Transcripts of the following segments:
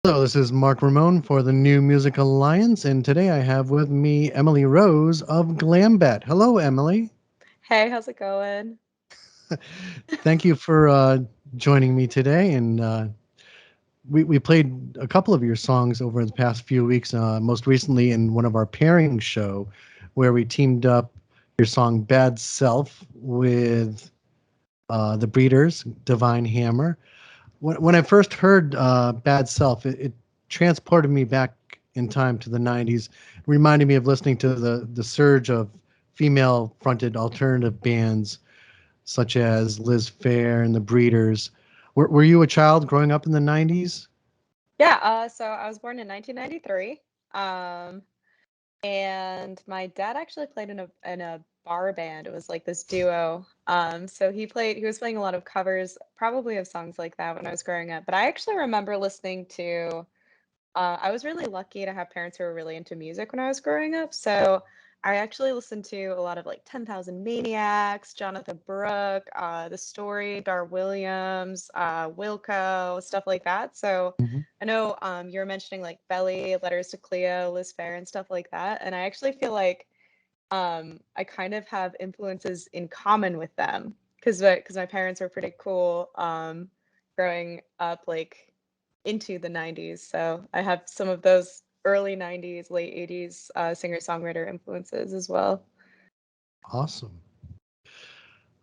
Hello, this is Mark Ramone for the New Music Alliance, and today I have with me Emily Rose of Glambat. Hello, Emily. Hey, how's it going? Thank you for joining me today. And we played a couple of your songs over the past few weeks, most recently in one of our pairing show, where we teamed up your song Bad Self with the Breeders, Divine Hammer. When I first heard Bad Self, it transported me back in time to the 90s, reminded me of listening to the surge of female fronted alternative bands such as Liz Phair and the Breeders. Were you a child growing up in the 90s? Yeah, so I was born in 1993. Um, and my dad actually played in a bar band. It was like this duo. So he was playing a lot of covers, probably of songs like that when I was growing up. But I actually remember listening to I was really lucky to have parents who were really into music when I was growing up. So I actually listened to a lot of like 10,000 Maniacs, Jonathan Brooke, The Story, Dar Williams, Wilco, stuff like that. So Mhm. I know you were mentioning like Belly, Letters to Cleo, Liz Phair, and stuff like that. And I actually feel like I kind of have influences in common with them because my parents were pretty cool growing up like into the 90s. So I have some of those early 90s, late 80s singer-songwriter influences as well. Awesome.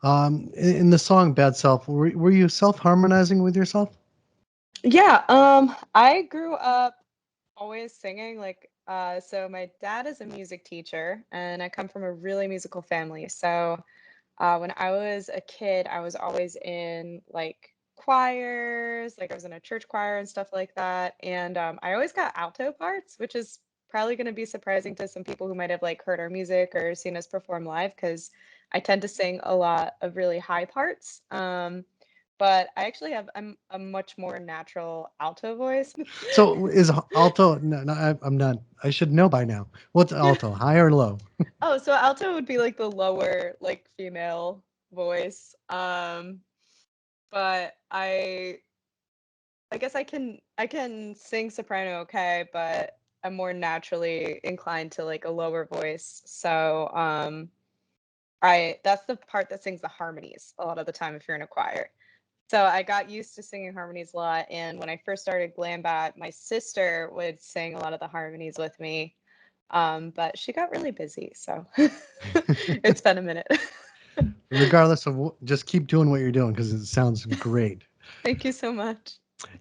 In the song Bad Self, were you self harmonizing with yourself? Yeah, I grew up always singing so my dad is a music teacher and I come from a really musical family. So when I was a kid, I was always in like choirs, like I was in a church choir and stuff like that. And I always got alto parts, which is probably going to be surprising to some people who might have like heard our music or seen us perform live because I tend to sing a lot of really high parts. But I actually have I'm a much more natural alto voice. So is alto? No, no, I'm not. I should know by now. What's Yeah. alto? High or low? Oh, so alto would be like the lower like female voice. But I guess I can sing soprano okay, but I'm more naturally inclined to like a lower voice. So I that's the part that sings the harmonies a lot of the time if you're in a choir. So I got used to singing harmonies a lot, and when I first started Glambat, my sister would sing a lot of the harmonies with me. But she got really busy, so it's been a minute. Regardless of just keep doing what you're doing because it sounds great. Thank you so much.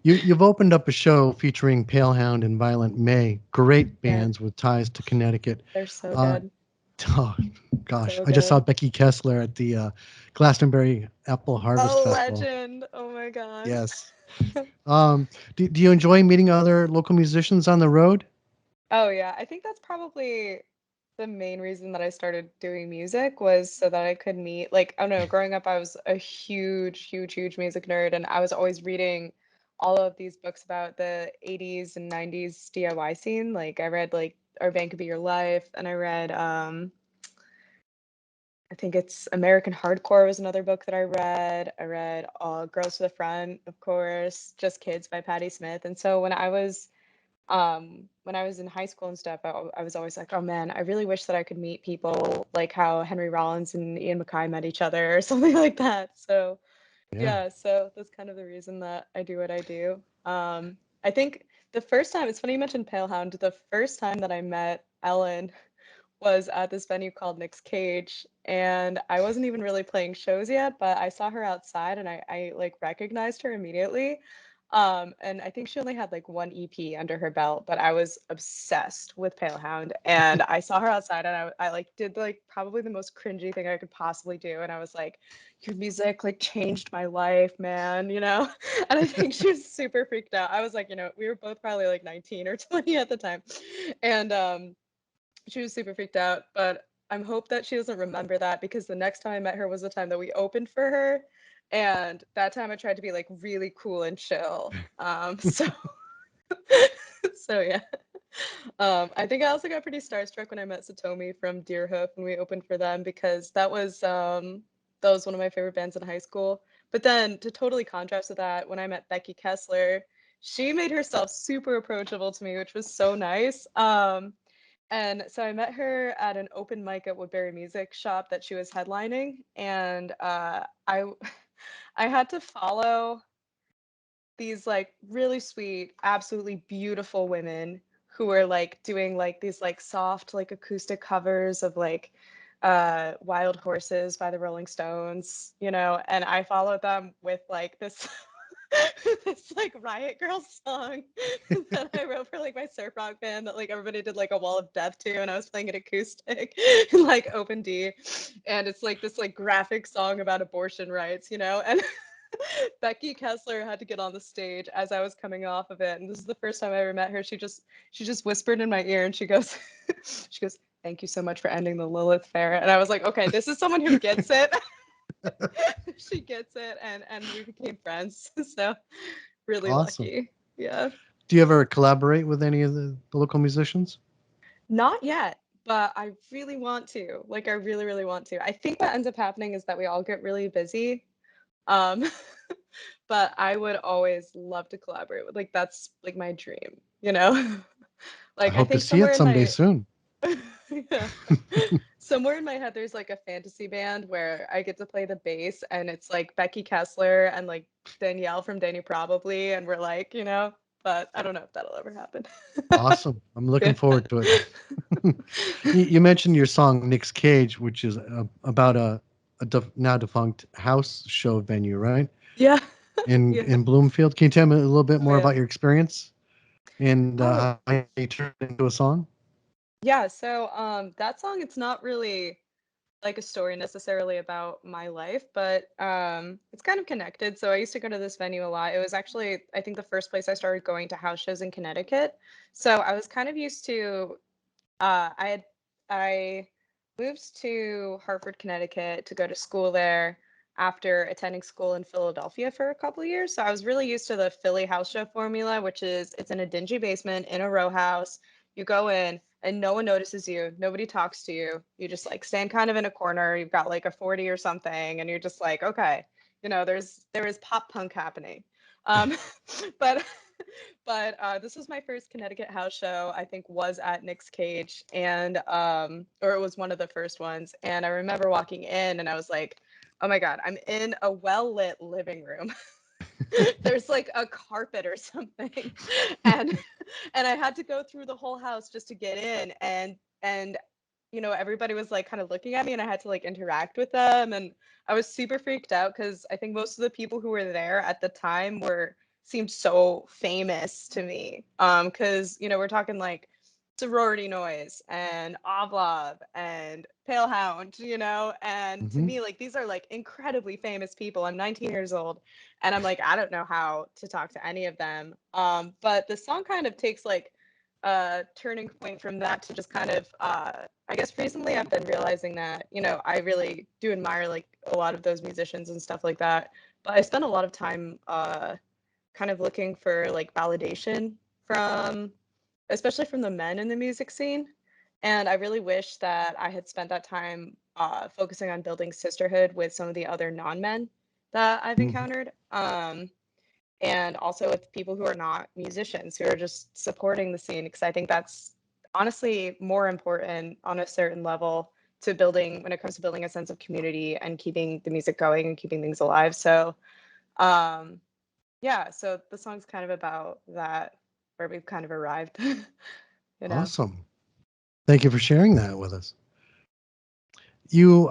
You've opened up a show featuring Palehound and Violent May, great Yeah, bands with ties to Connecticut. they're so Uh, good. oh gosh, So I just saw good. Becky Kessler at the Glastonbury Apple Harvest Oh, Festival. legend. Oh my God. Yes. Do you enjoy meeting other local musicians on the road? Oh yeah, I think that's probably the main reason that I started doing music was so that I could meet like I don't know, growing up I was a huge music nerd and I was always reading all of these books about the 80s and 90s DIY scene. Like I read like Our Band Could Be Your Life and I read I think it's American Hardcore was another book that I read. I read Girls to the Front, of course, Just Kids by Patti Smith. And so when I was in high school and stuff, I was always like, oh man, I really wish that I could meet people like how Henry Rollins and Ian MacKaye met each other or something like that. So Yeah. yeah, so that's kind of the reason that I do what I do. I think the first time, it's funny you mentioned Palehound, the first time that I met Ellen was at this venue called Nick's Cage, and I wasn't even really playing shows yet, but I saw her outside and I like recognized her immediately. And I think she only had like one EP under her belt, but I was obsessed with Palehound. And I saw her outside and I like did like probably the most cringy thing I could possibly do. And I was like, your music like changed my life, man, you know? And I think she was super freaked out. I was like, we were both probably like 19 or 20 at the time. And she was super freaked out, but I'm hope that she doesn't remember that because the next time I met her was the time that we opened for her. And that time I tried to be like really cool and chill. So yeah. I think I also got pretty starstruck when I met Satomi from Deerhoof when we opened for them because that was one of my favorite bands in high school. But then to totally contrast to that, when I met Becky Kessler, she made herself super approachable to me, which was so nice. And so I met her at an open mic at Woodbury Music Shop that she was headlining, and I I had to follow these like really sweet, absolutely beautiful women who were like doing like these like soft like acoustic covers of like Wild Horses by the Rolling Stones, you know, and I followed them with like this this like Riot Girls song that I wrote for like my surf rock band that like everybody did like a Wall of Death to, and I was playing it acoustic in like open D, and it's like this like graphic song about abortion rights, you know, and Becky Kessler had to get on the stage as I was coming off of it, and this is the first time I ever met her. She just whispered in my ear, and she goes, she goes, "Thank you so much for ending the Lilith Fair." And I was like, okay, this is someone who gets it. She gets it, and we became friends. So really Awesome. lucky. Yeah. Do you ever collaborate with any of the local musicians? Not yet, but I really want to. Like I really, really want to. I think what ends up happening is that we all get really busy. Um, but I would always love to collaborate with, like, that's like my dream, you know? I Like I hope to think see it somewhere in someday my soon. yeah. Somewhere in my head there's like a fantasy band where I get to play the bass and it's like Becky Kessler and like Danielle from Danny Probably, and we're like, you know, but I don't know if that'll ever happen. Awesome. I'm looking Yeah. forward to it. You mentioned your song Nick's Cage, which is about a now defunct house show venue, right? Yeah. In Yeah. Bloomfield. Can you tell me a little bit Oh more yeah. about your experience and Oh, how you turned it into a song? yeah. So that song, it's not really like a story necessarily about my life, but it's kind of connected. So I used to go to this venue a lot. It was actually, I think, the first place I started going to house shows in Connecticut. So I was kind of used to I moved to Hartford, Connecticut to go to school there after attending school in Philadelphia for a couple of years. So I was really used to the Philly house show formula, which is it's in a dingy basement in a row house. You go in and no one notices you. Nobody talks to you. You just like stand kind of in a corner. You've got like a 40 or something, and you're just like, okay, you know, there is pop punk happening. Um, but this was my first Connecticut house show, I think was at Nick's Cage, and or it was one of the first ones. And I remember walking in and I was like, oh my God, I'm in a well-lit living room. There's like a carpet or something. And and I had to go through the whole house just to get in, and you know, everybody was like kind of looking at me and I had to like interact with them, and I was super freaked out because I think most of the people who were there at the time were seemed so famous to me. Because you know, we're talking like sorority noise and Avlov and Pale Hound, you know, and to Hmm. me, like these are like incredibly famous people. I'm 19 years old and I'm like, I don't know how to talk to any of them. But the song kind of takes like a turning point from that to just kind of I guess recently I've been realizing that, you know, I really do admire like a lot of those musicians and stuff like that. But I spent a lot of time kind of looking for like validation from especially from the men in the music scene. And I really wish that I had spent that time focusing on building sisterhood with some of the other non-men that I've Hmm. encountered. And also with people who are not musicians, who are just supporting the scene, because I think that's honestly more important on a certain level to building when it comes to building a sense of community and keeping the music going and keeping things alive. So um, yeah, so the song's kind of about that, where we've kind of arrived, you know. Awesome. Thank you for sharing that with us. You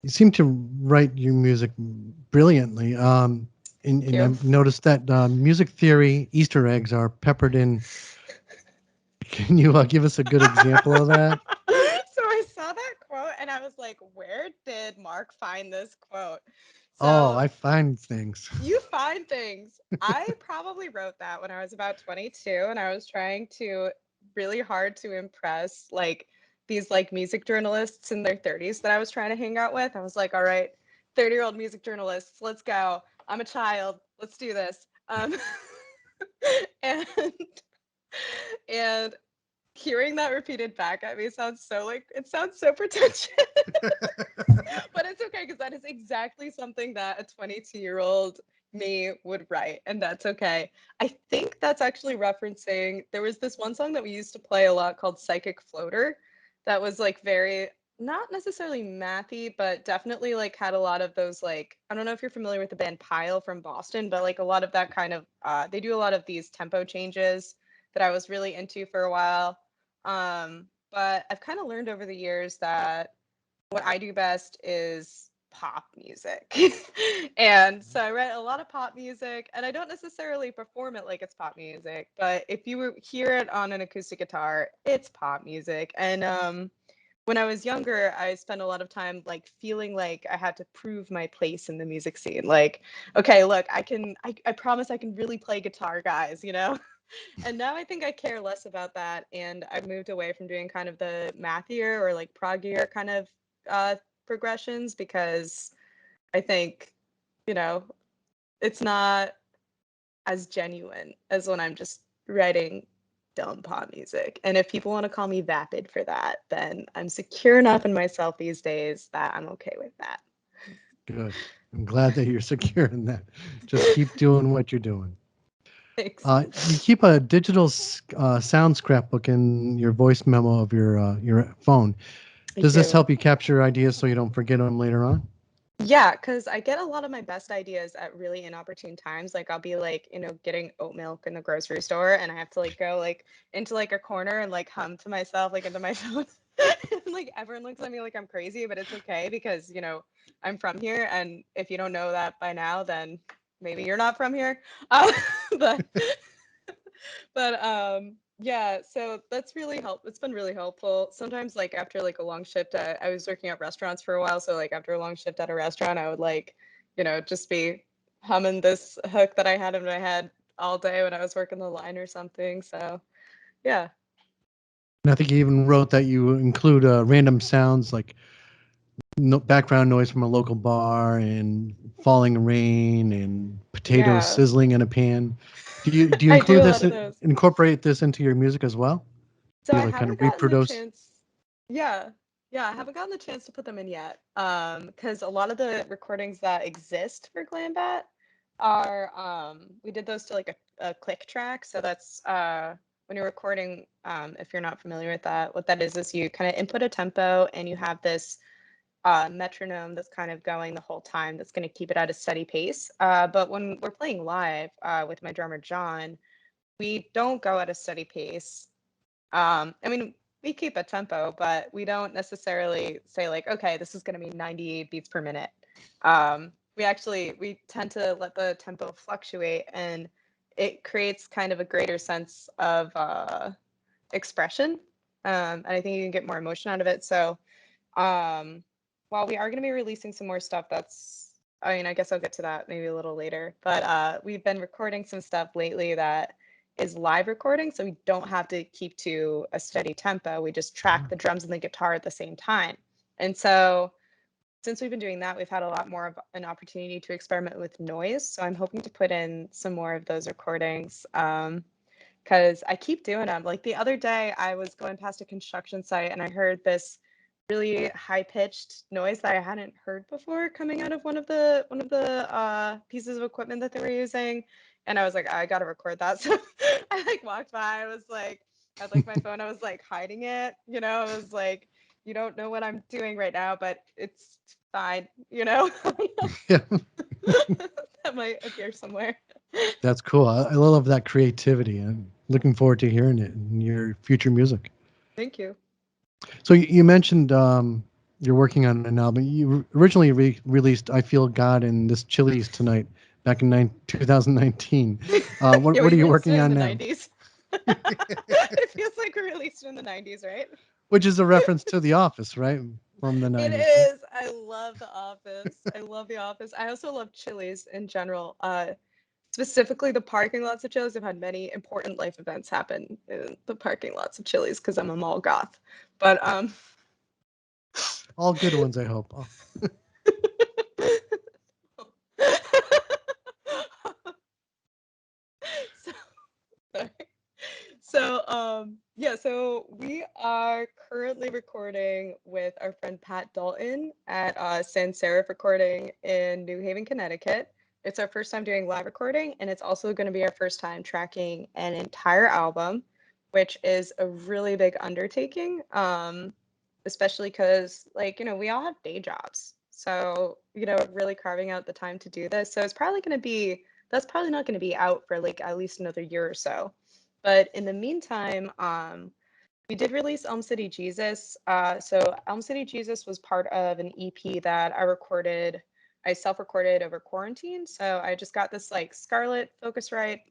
you seem to write your music brilliantly. Thank And you. I've noticed that music theory Easter eggs are peppered in. Can you give us a good example of that? So I saw that quote and I was like, where did Mark find this quote? Oh, So I find things. you find things. I probably wrote that when I was about 22 and I was trying to really hard to impress like these like music journalists in their 30s that I was trying to hang out with. I was like, all right, 30-year-old music journalists, let's go. I'm a child. Let's do this. And and hearing that repeated back at me sounds so like it sounds so pretentious. But it's okay because that is exactly something that a 22-year-old me would write, and that's okay. I think that's actually referencing there was this one song that we used to play a lot called Psychic Floater that was like very not necessarily mathy, but definitely like had a lot of those like I don't know if you're familiar with the band Pile from Boston, but like a lot of that kind of they do a lot of these tempo changes that I was really into for a while. But I've kind of learned over the years that what I do best is pop music. And so I write a lot of pop music, and I don't necessarily perform it like it's pop music, but if you hear it on an acoustic guitar, it's pop music. And when I was younger, I spent a lot of time like feeling like I had to prove my place in the music scene. Like, okay, look, I promise I can really play guitar, guys, you know? And now I think I care less about that, and I've moved away from doing kind of the mathier or like proggier kind of uh, progressions because I think, you know, it's not as genuine as when I'm just writing dumb pop music. And if people want to call me vapid for that, then I'm secure enough in myself these days that I'm okay with that. Good. I'm glad that you're secure in that. Just keep doing what you're doing. Thanks. You keep a digital sound scrapbook in your voice memo of your phone. I Does this do. help you capture ideas so you don't forget them later on? Yeah, because I get a lot of my best ideas at really inopportune times. Like I'll be like, getting oat milk in the grocery store and I have to like go like into like a corner and like hum to myself like into my phone. And like everyone looks at me like I'm crazy, but it's okay because, I'm from here and if you don't know that by now, then maybe you're not from here. Uh, but yeah, so that's really it's been really helpful. Sometimes like after like a long shift I was working at restaurants for a while, so like after a long shift at a restaurant I would like, just be humming this hook that I had in my head all day when I was working the line or something. So, yeah. And I think you even wrote that you include random sounds like no, background noise from a local bar and falling rain and potatoes Yeah. sizzling in a pan. Do you I do include a this lot of those. incorporate this into your music as well? So Do you I like kind haven't of gotten the reproduce? chance. Yeah. Yeah, I haven't gotten the chance to put them in yet. Because a lot of the recordings that exist for Glambat are we did those to like a click track. So that's when you're recording, if you're not familiar with that, what that is you kind of input a tempo and you have this metronome that's kind of going the whole time that's going to keep it at a steady pace. But when we're playing live with my drummer John, we don't go at a steady pace. I mean, we keep a tempo, but we don't necessarily say like, okay, this is going to be 90 beats per minute. We tend to let the tempo fluctuate, and it creates kind of a greater sense of expression. And I think you can get more emotion out of it. So, um, while we are going to be releasing some more stuff, I mean, I guess I'll get to that maybe a little later. But we've been recording some stuff lately that is live recording, so we don't have to keep to a steady tempo. We just track the drums and the guitar at the same time. And so since we've been doing that, we've had a lot more of an opportunity to experiment with noise. So I'm hoping to put in some more of those recordings because I keep doing them. Like the other day, I was going past a construction site and I heard this really high pitched noise that I hadn't heard before coming out of one of the pieces of equipment that they were using, and I was like, I gotta record that. So I like walked by. I had like my phone. I was like hiding it. I was like, you don't know what I'm doing right now, but it's fine. Yeah, That might appear somewhere. that's cool. I love that creativity. I'm looking forward to hearing it in your future music. Thank you. So you mentioned you're working on an album. You originally released "I Feel God" and "This Chili's Tonight" back in 2019. What Yeah, what we are you released working it in on the now? 90s. It feels like we released it in the 90s, right? Which is a reference to The Office, right? From the It 90s, right? is. I love The Office. I love The Office. I also love Chili's in general. Specifically the parking lots of Chili's. I've had many important life events happen in the parking lots of Chili's because I'm a mall goth. But All good ones, I hope. Oh, so, sorry. So, yeah, so we are currently recording with our friend Pat Dalton at Sans Serif Recording in New Haven, Connecticut. it's our first time doing live recording, and it's also going to be our first time tracking an entire album, which is a really big undertaking. Especially because, like, we all have day jobs. So, really carving out the time to do this. So it's probably going to be, that's probably not going to be out for like at least another year or so. But in the meantime, we did release Elm City Jesus. So Elm City Jesus was part of an EP that I self-recorded over quarantine. So I just got this like Scarlett Focusrite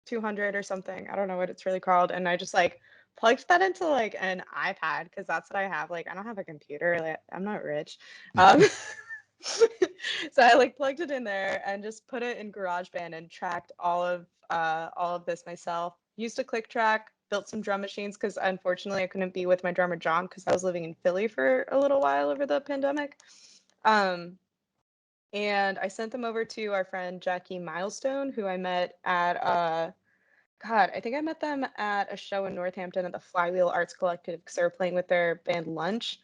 200 or something. I don't know what it's really called. And I just like plugged that into like an iPad because that's what I have. Like I don't have a computer. Like, I'm not rich. Um, so I like plugged it in there and just put it in GarageBand and tracked all of this myself. Used a click track, built some drum machines because unfortunately I couldn't be with my drummer John because I was living in Philly for a little while over the pandemic. Um, and I sent them over to our friend Jackie Milestone, who I met at God, I think I met them at a show in Northampton at the Flywheel Arts Collective because they were playing with their band Lunch.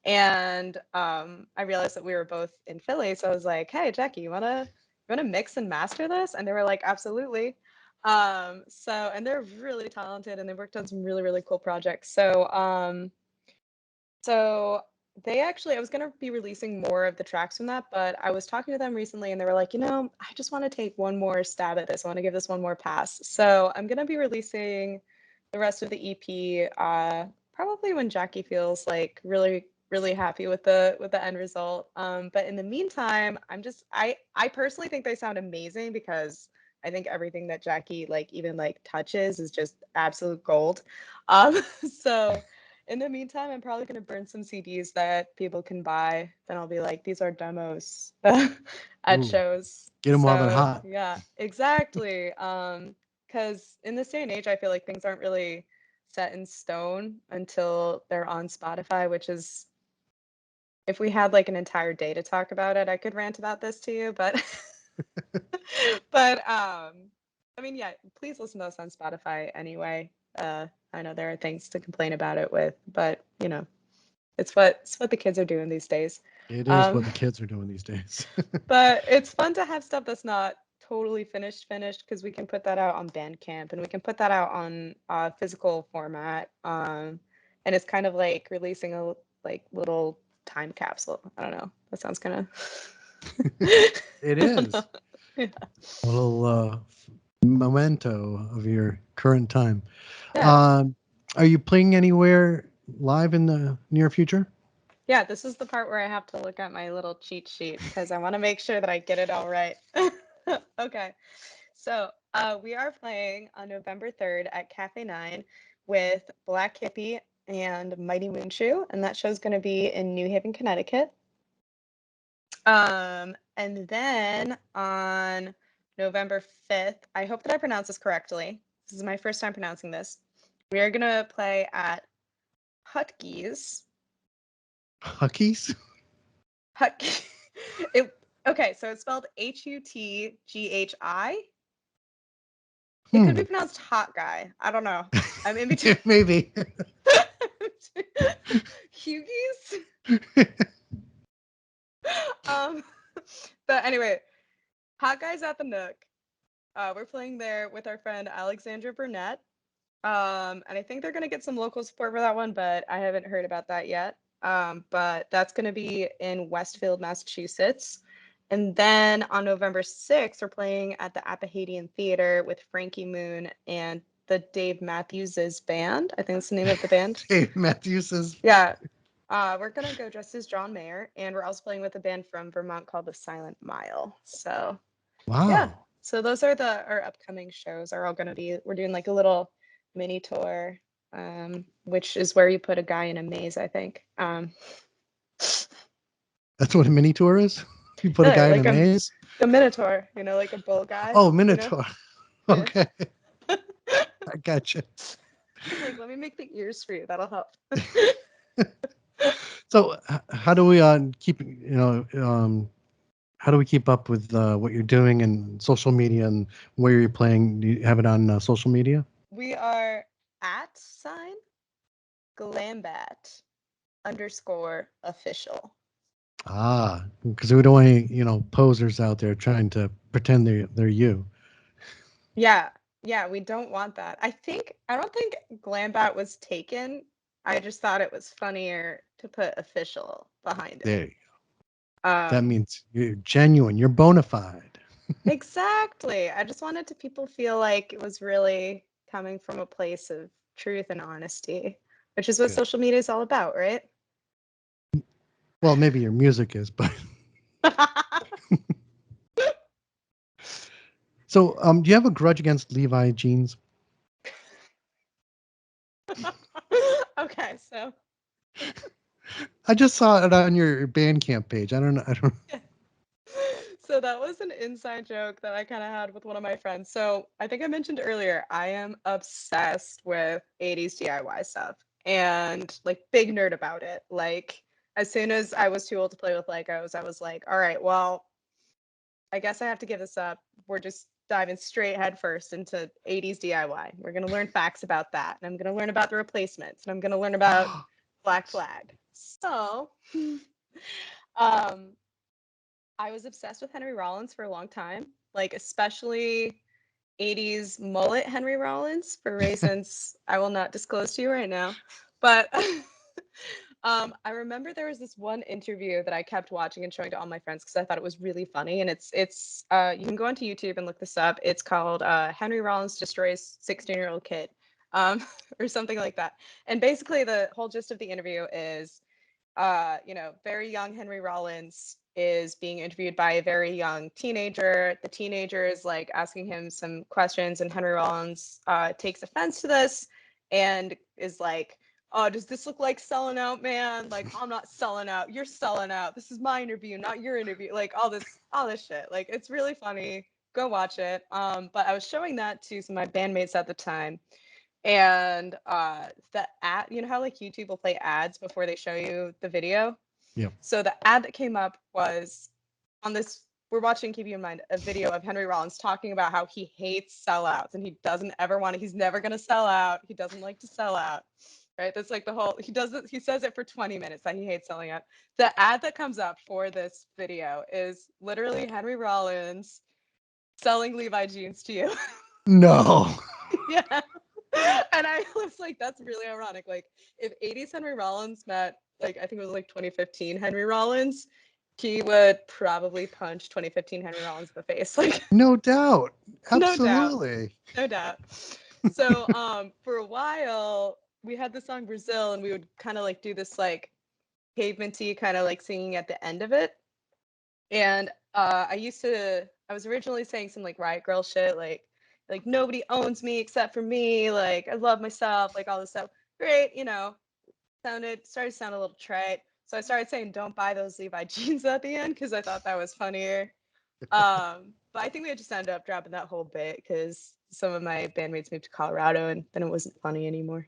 And I realized that we were both in Philly, so I was like, "Hey, Jackie, you wanna mix and master this?" And they were like, "Absolutely." And they're really talented, and they worked on some really really cool projects. So they actually, I was going to be releasing more of the tracks from that, but I was talking to them recently and they were like, I just want to take one more stab at this. I want to give this one more pass. So I'm going to be releasing the rest of the EP probably when Jackie feels like really, really happy with the end result. But in the meantime, I personally think they sound amazing because I think everything that Jackie like even like touches is just absolute gold. So in the meantime, I'm probably going to burn some CDs that people can buy. Then I'll be like, these are demos at Ooh, shows. get them while they're So hot. yeah, exactly. Because in this day and age, I feel like things aren't really set in stone until they're on Spotify, which is, if we had like an entire day to talk about it, I could rant about this to you, but but I mean, yeah, please listen to us on Spotify anyway. I know there are things to complain about it with, but it's what the kids are doing these days. It is what Um, the kids are doing these days. but it's fun to have stuff that's not totally finished because we can put that out on Bandcamp and we can put that out on physical format. And it's kind of like releasing a like little time capsule. I don't know. That sounds kind of. It I don't know. is Yeah. a little memento of your current time. Yeah. Um, are you playing anywhere live in the near future? Yeah, this is the part where I have to look at my little cheat sheet because I want to make sure that I get it all right. Okay. So we are playing on November 3rd at Cafe 9 with Black Hippie and Mighty Moonshoe, and that show's going to be in New Haven, Connecticut. And then on November 5th, I hope that I pronounce this correctly. This is my first time pronouncing this. We are going to play at Hutke's. Huckies? Hut. It okay, so it's spelled Hutghi. It could Hmm. be pronounced hot guy. I don't know. I'm in between. Maybe. Hugies. Um, but anyway, hot guys at the Nook. We're playing there with our friend Alexandra Burnett. And I think they're gonna get some local support for that one, but I haven't heard about that yet. But that's gonna be in Westfield, Massachusetts. And then on November 6th, we're playing at the Apahadian Theater with Frankie Moon and the Dave Matthews' band. I think that's the name of the band. Dave Matthews says, Yeah. We're gonna go dressed as John Mayer, and we're also playing with a band from Vermont called the Silent Mile. So yeah. wow. So those are our upcoming shows are all gonna be, we're doing like a little mini tour, which is where you put a guy in a maze, I think. That's what a mini tour is? You put a Yeah, guy in a like maze? a minotaur, like a bull guy, Oh, Minotaur. Yeah. Okay. I gotcha. Like, let me make the ears for you. That'll help. So, how do we keep, how do we keep up with what you're doing and social media and where you're playing? Do you have it on social media? We are at Glambat _official. Ah, because we don't want any, posers out there trying to pretend they're you. Yeah, yeah, we don't want that. I don't think Glambat was taken. I just thought it was funnier to put official behind it. There you go. That Um, means you're genuine. You're bona fide. exactly. I just wanted to people feel like it was really coming from a place of truth and honesty, which is what Good. social media is all about, right? Well, maybe your music is, but so do you have a grudge against Levi Jeans? Okay, so I just saw it on your Bandcamp page. I don't know. I don't. so that was an inside joke that I kind of had with one of my friends. So I think I mentioned earlier, I am obsessed with 80s DIY stuff and like big nerd about it. Like as soon as I was too old to play with Legos, I was like, all right, well, I guess I have to give this up. We're just diving straight headfirst into 80s DIY. We're going to learn facts about that. And I'm going to learn about the replacements. And I'm going to learn about Black Flag. So, um, I was obsessed with Henry Rollins for a long time, like especially 80s mullet Henry Rollins for reasons I will not disclose to you right now. But I remember there was this one interview that I kept watching and showing to all my friends because I thought it was really funny. And it's you can go onto YouTube and look this up. It's called Henry Rollins Destroys 16-Year-Old Kid, or something like that. And basically, the whole gist of the interview is very young Henry Rollins is being interviewed by a very young teenager. The teenager is like asking him some questions, and Henry Rollins takes offense to this and is like, "Oh, does this look like selling out, man? Like, I'm not selling out. You're selling out. This is my interview, not your interview." Like all this shit. Like, it's really funny. Go watch it. But I was showing that to some of my bandmates at the time, and the ad, you know how like YouTube will play ads before they show you the video? Yeah. So the ad that came up was on this, we're watching, keep you in mind, a video of Henry Rollins talking about how he hates sellouts and he doesn't ever want to, he's never going to sell out. He doesn't like to sell out. Right? That's like the whole, he says it for 20 minutes that he hates selling out. The ad that comes up for this video is literally Henry Rollins selling Levi jeans to you. No. Yeah. And I was like, that's really ironic. Like, if 80s Henry Rollins met, like, I think it was like 2015 Henry Rollins, he would probably punch 2015 Henry Rollins in the face. Like, No doubt. no doubt. Absolutely. No doubt. So, for a while, we had the song Brazil, and we would kind of like do this like pavement-y kind of like singing at the end of it. And I was originally saying some like riot girl shit, like nobody owns me except for me, like I love myself, like all this stuff. Great, started to sound a little trite. So I started saying don't buy those Levi jeans at the end because I thought that was funnier. But I think we had just ended up dropping that whole bit because some of my bandmates moved to Colorado and then it wasn't funny anymore.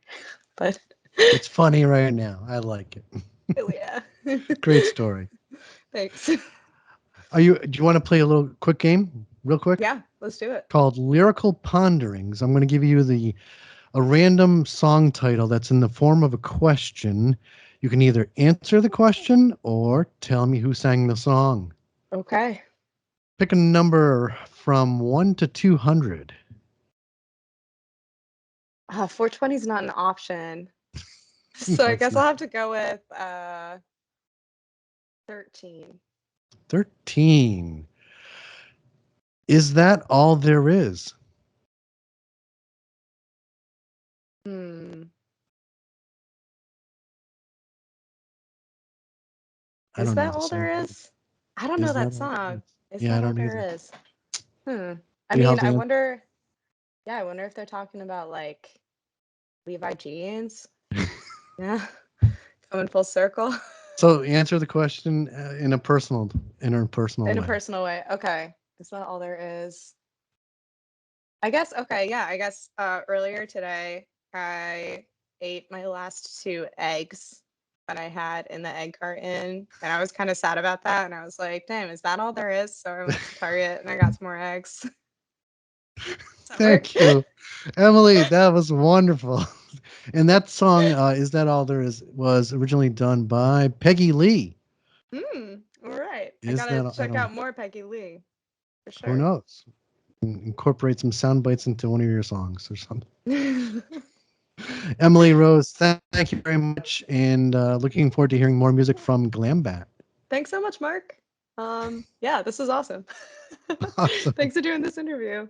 But It's funny right now. I like it. oh yeah. Great story. Thanks. Do you want to play a little quick game, real quick, Yeah, let's do it. called Lyrical Ponderings? I'm going to give you a random song title that's in the form of a question. You can either answer the question or tell me who sang the song. Okay. Pick a number from 1 to 200. 420 is not an option. So No, I it's guess I'll not. have to go with 13. 13. Is that all there is? Hmm. I Is don't know that the all there song. is? I don't know Is that that all there song. is? Is Yeah, I that all don't there either. is? Hmm. I Do you mean, have the I answer? wonder, yeah, I wonder if they're talking about like Levi Jeans. Yeah. Coming full circle So answer the question in a personal in a way. personal way. Okay. Is that all there is? I guess, okay, yeah, I guess earlier today I ate my last two eggs that I had in the egg carton, and I was kind of sad about that. And I was like, damn, is that all there is? So I went to Target and I got some more eggs. Does that work? Thank you, Emily. That was wonderful. And that song, "Is That All There Is," was originally done by Peggy Lee. Hmm. All right. I Is gotta that I check don't know. out more Peggy Lee for Who sure. knows? Incorporate some sound bites into one of your songs or something. Emily Rose, thank you very much, and looking forward to hearing more music from Glambat. Thanks so much, Mark. Yeah, this was awesome. Awesome. Thanks for doing this interview.